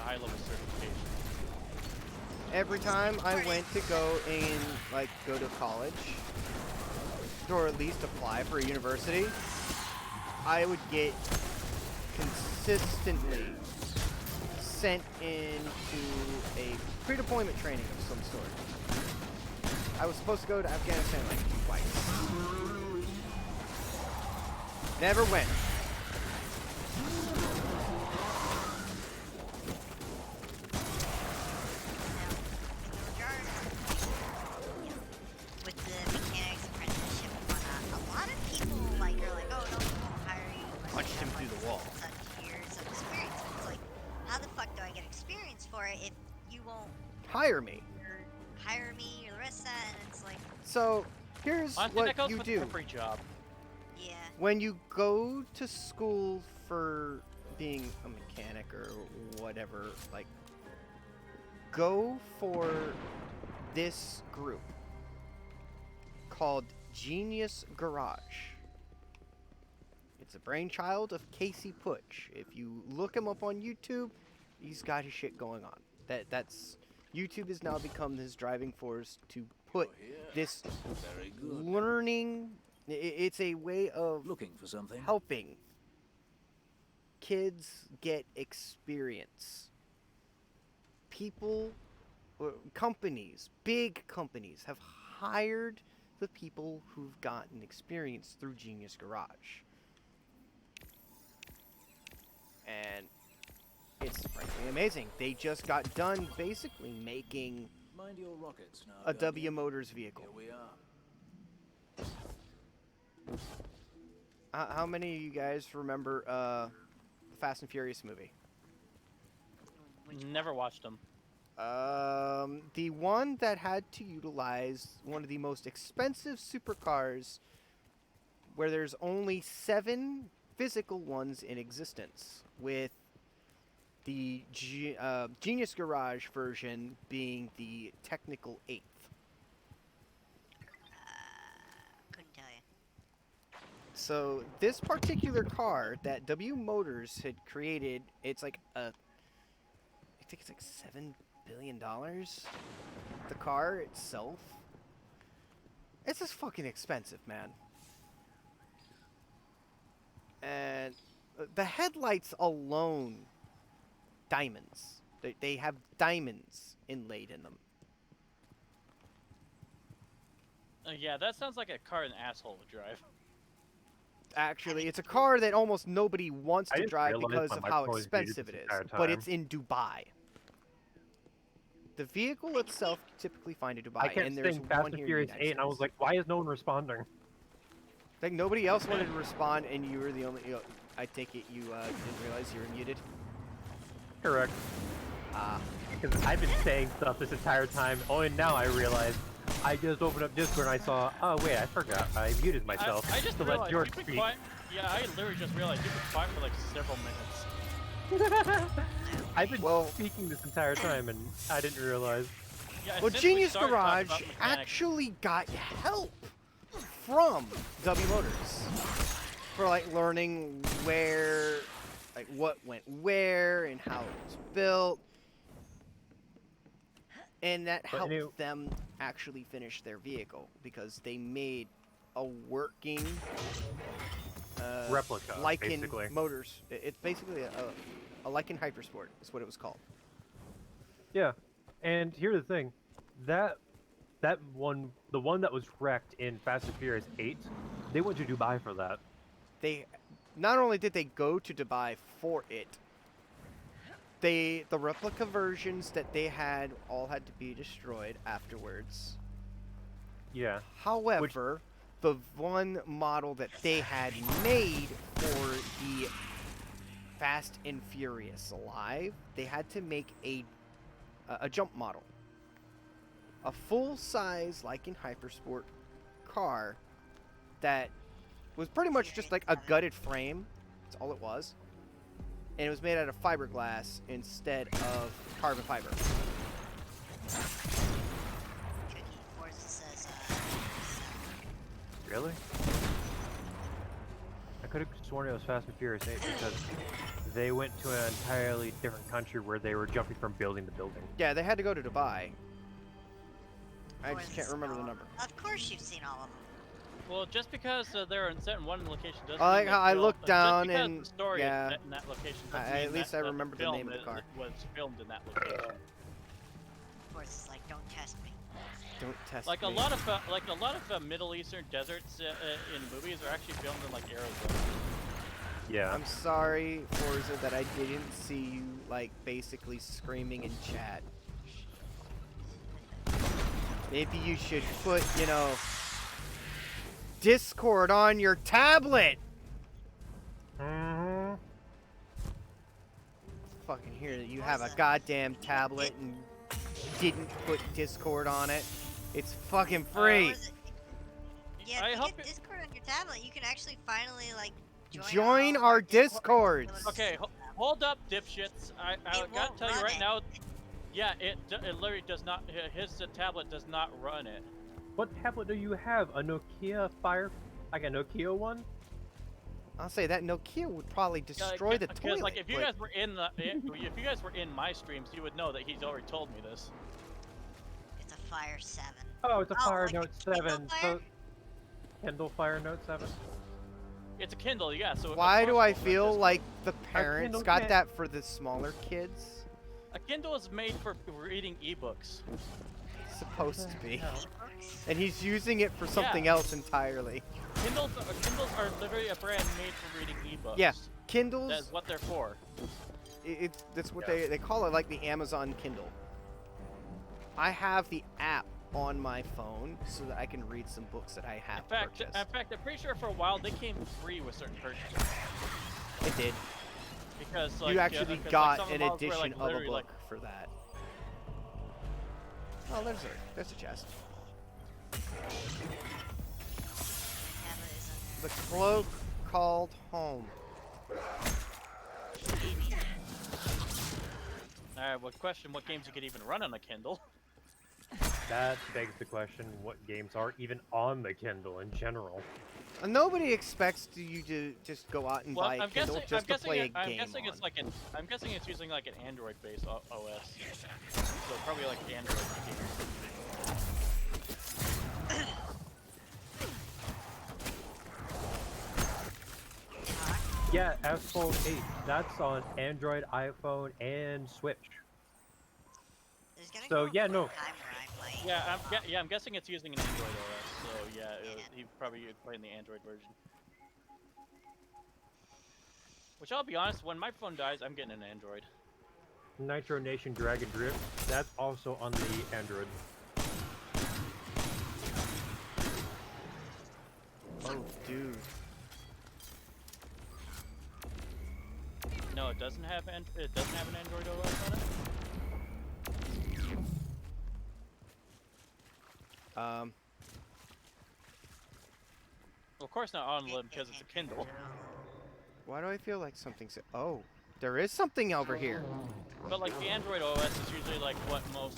high-level certification. Every time I went to go to college, or at least apply for a university, I would get consistently sent into a pre-deployment training of some sort. I was supposed to go to Afghanistan like twice. Never went. With the mechanics apprenticeship and whatnot, a lot of people like are like, oh no, we won't hire you unless Punched you him have, through like, the wall. such years of experience. And it's like, how the fuck do I get experience for it if you won't Hire me. hire me or the rest of that? And it's like, So, here's Honestly, what that goes you with do. every job. yeah, When you go to school for being a mechanic or whatever, like, go for this group called Genius Garage. It's a brainchild of Casey Putsch. If you look him up on YouTube, he's got his shit going on. That's YouTube has now become his driving force to put this Very good. learning. It's a way of Looking for something? helping kids get experience. People, or companies, big companies, have hired the people who've gotten experience through Genius Garage. And it's frankly amazing. They just got done basically making Mind your rockets now. a W Guardian. Motors vehicle. Here we are. How many of you guys remember the Fast and Furious movie? Never watched them. The one that had to utilize one of the most expensive supercars, where there's only 7 physical ones in existence, with the Genius Garage version being the technical 8th. couldn't tell you. So this particular car that W Motors had created, it's like I think it's like $7 billion. The car itself, it's just fucking expensive, man. And the headlights alone, diamonds. They have diamonds inlaid in them. Yeah, that sounds like a car an asshole would drive. Actually, it's a car that almost nobody wants I to just drive realized because my of how microphone was muted expensive it this is. entire But time. it's in Dubai. The vehicle itself you typically find in Dubai, I kept and there's saying Fast one and here Furious in the 8, United and I was States. like, why is no one responding? Like nobody else wanted to respond, and you were the only. I take it you didn't realize you were muted. Correct. Ah, Because I've been saying stuff this entire time. Only now I realize. I just opened up Discord and I saw, oh wait, I forgot. I muted myself I just to let realized George you've been speak. quiet. Yeah, I literally just realized you've been quiet for like several minutes. I've been Well- speaking this entire time and I didn't realize. Yeah, well, since we Genius started talking Garage about mechanics- actually got help from W Motors for like learning where, like what went where and how it was built, and that But helped anyway- them actually finish their vehicle because they made a working Replica, Lycan basically. Motors. It's basically a Lycan Hypersport is what it was called. Yeah, and here's the thing, the one that was wrecked in Fast and Furious 8, they went to Dubai for that. They not only did they go to Dubai for it, the replica versions that they had all had to be destroyed afterwards. Yeah, However, the one model that they had made for the Fast and Furious Live, they had to make a jump model, a full-size Lycan Hypersport car that was pretty much just like a gutted frame. That's all it was. And it was made out of fiberglass instead of carbon fiber. Cookie Forza says, really? I could have sworn it was Fast and Furious 8 because they went to an entirely different country where they were jumping from building to building. Yeah, they had to go to Dubai. I just Forza's can't remember the all- number. Of course you've seen all of them. Well, just because they're in set in one location doesn't I like mean how that I film- looked down just because and- the story yeah. is set in that location doesn't At mean least that, I that remember the film name of the is- car. was filmed in that location. Forza's like, don't test me. Don't test Like me. a lot of Middle Eastern deserts in movies are actually filmed in like Arizona. Yeah. I'm sorry, Forza, that I didn't see you, like, basically screaming in chat. Maybe you should put, you know, Discord on your tablet! Mm-hmm. Fucking hear that you have a Forza. goddamn tablet and didn't put Discord on it. It's fucking free! Forza- Yeah, I if you hope get it- Discord on your tablet, you can actually finally, like, Join all our of Discord Discords. notices Okay, and hold up, dipshits. I It gotta won't tell you run right it. now. Yeah, it literally does not. His tablet does not run it. What tablet do you have? A Nokia Fire, like a Nokia one? I'll say that Nokia would probably Yeah, destroy the because, toilet. like, if you but- guys were in if you guys were in my streams, you would know that he's already told me this. It's a Fire 7. Oh, it's a Oh, Fire like a Note Kindle 7. Fire? So, Kindle Fire Note 7? It's a Kindle, yeah. So Why of do course I it'll run feel this. like the parents Kindle got can't- that for the smaller kids? A Kindle is made for reading ebooks? Supposed to be. Ebooks? And he's using it for something else entirely. Kindles are literally a brand made for reading ebooks. Yeah, Kindles, That's what they're for. that's what Yeah. they call it, like the Amazon Kindle. I have the app on my phone so that I can read some books that I have In fact, purchased. I'm pretty sure for a while they came free with certain purchases It did. because like You actually 'cause, like, got some an models were, edition like, of a literally, book like, for that. Oh, there's a chest. Tablet is in The cloak called home. there. Maybe. All right, what question? What games you could even run on a Kindle? That begs the question, what games are even on the Kindle in general? And nobody expects you to just go out and Well, buy a Kindle just to play a game I'm guessing on. it's like I'm guessing it's using like an Android-based OS. So probably like Android games. Yeah, F-Fold 8. That's on Android, iPhone, and Switch. There's gonna So, go yeah, a no. time where I play. Yeah, I'm guessing it's using an Android OS. So yeah, he probably playing the Android version. Which I'll be honest, when my phone dies, I'm getting an Android. Nitro Nation Drag and Drift, that's also on the Android. Oh, dude. No, it doesn't have an Android OS on it. Well, of course not on limb because it's a Kindle. Why do I feel like something's... Oh, there is something over here. But like the Android OS is usually like what most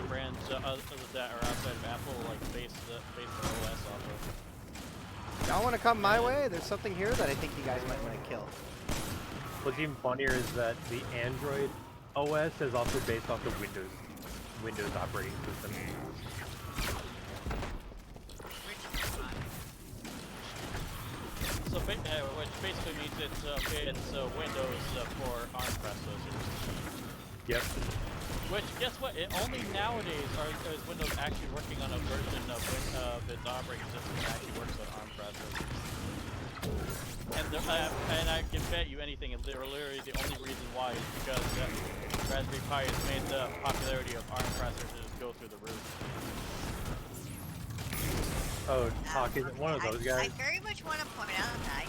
brands that are outside of Apple like base their OS off of. Y'all want to come my way? There's something here that I think you guys might want to kill. What's even funnier is that the Android OS is also based off the Windows operating system. So which basically means it's Windows for ARM processors. Yep. Which, guess what? It only nowadays is Windows actually working on a version of its operating system that actually works on ARM processors. And I can bet you anything, literally the only reason why is because Raspberry Pi has made the popularity of ARM processors go through the roof. Oh, Talk isn't one of those guys. I very much want to point out that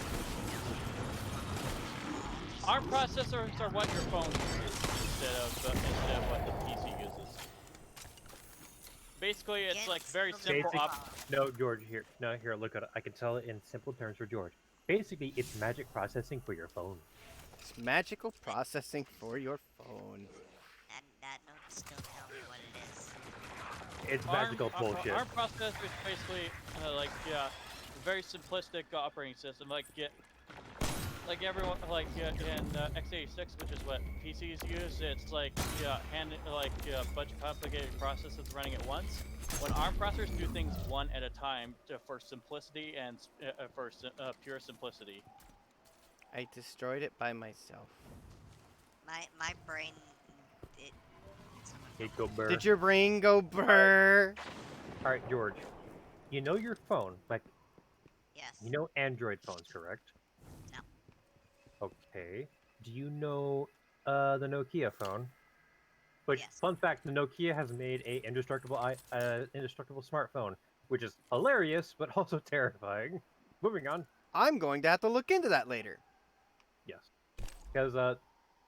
ARM processors are what your phone uses instead of what the PC uses. Basically, it's like very simple. No, George, here, look at it. I can tell it in simple terms for George. Basically, it's magic processing for your phone. It's magical processing for your phone. that note still tell me what it is. It's magical bullshit. ARM processor is basically very simplistic operating system. Like everyone in x86, which is what PCs use. It's like a bunch of complicated processes running at once. When ARM processors do things one at a time for simplicity and for pure simplicity. I destroyed it by myself. My brain. It go burr. Did your brain go brr? All right, George. You know your phone, like Yes. you know Android phones, correct? No. Okay. Do you know the Nokia phone? Which, Yes. fun fact, the Nokia has made a indestructible smartphone, which is hilarious but also terrifying. Moving on. I'm going to have to look into that later. Yes, because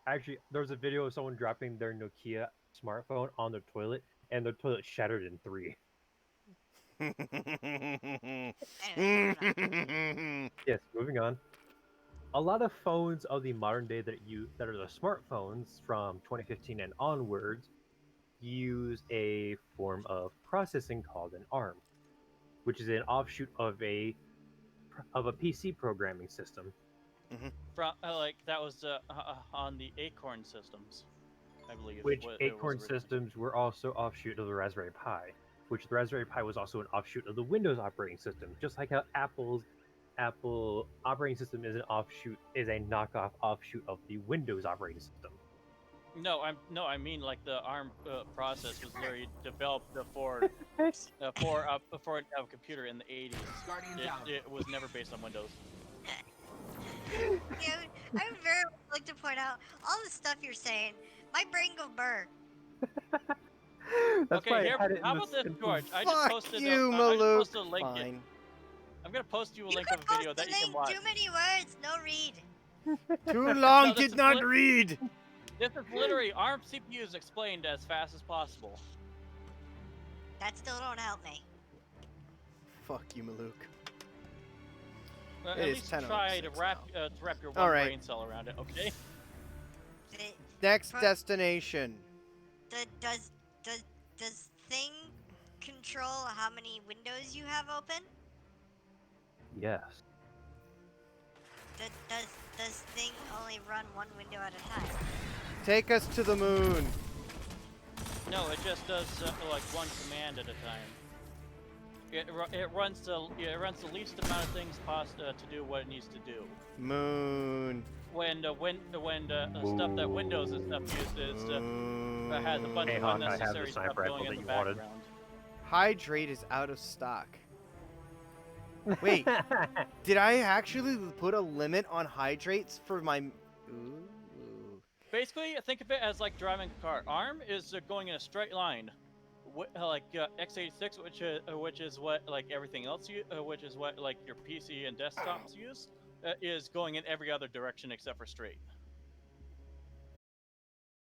actually, there was a video of someone dropping their Nokia smartphone on their toilet, and their toilet shattered in 3. Yes, moving on. A lot of phones of the modern day that are the smartphones from 2015 and onwards use a form of processing called an ARM, which is an offshoot of a PC programming system. From that was on the Acorn systems, I believe. Which Acorn systems were also offshoot of the Raspberry Pi, which the Raspberry Pi was also an offshoot of the Windows operating system, just like how Apple operating system is a knockoff offshoot of the Windows operating system. I mean like the ARM process was literally developed for a computer in the 80s. It was never based on Windows. Yeah, I would very much like to point out all the stuff you're saying. My brain go burr. That's Okay, here, how about this, George? I just Fuck posted you, I just Maluk. posted a link. Fine. I'm gonna post you a You link could of a video post that the you can link. watch. Too many words, no read. Too long, No, this did is not read. This is literally ARM CPUs explained as fast as possible. That still don't help me. Fuck you, Maluk. At It is least 10:06 try to wrap your one Alright. brain cell around it, okay? Next Pro- destination. Does thing control how many windows you have open? Yes. Does thing only run one window at a time? Take us to the moon. No, it just does like one command at a time. It runs the least amount of things to do what it needs to do. Moon. When stuff that Windows and stuff uses has a bunch Hey, of Hawk, I have the unnecessary stuff sniper going rifle in the that you wanted. background. Hydrate is out of stock. Wait, did I actually put a limit on hydrates for my... Ooh. Basically, think of it as like driving a car. ARM is going in a straight line, x86, which is what like everything else, which is what like your PC and desktops use, is going in every other direction except for straight.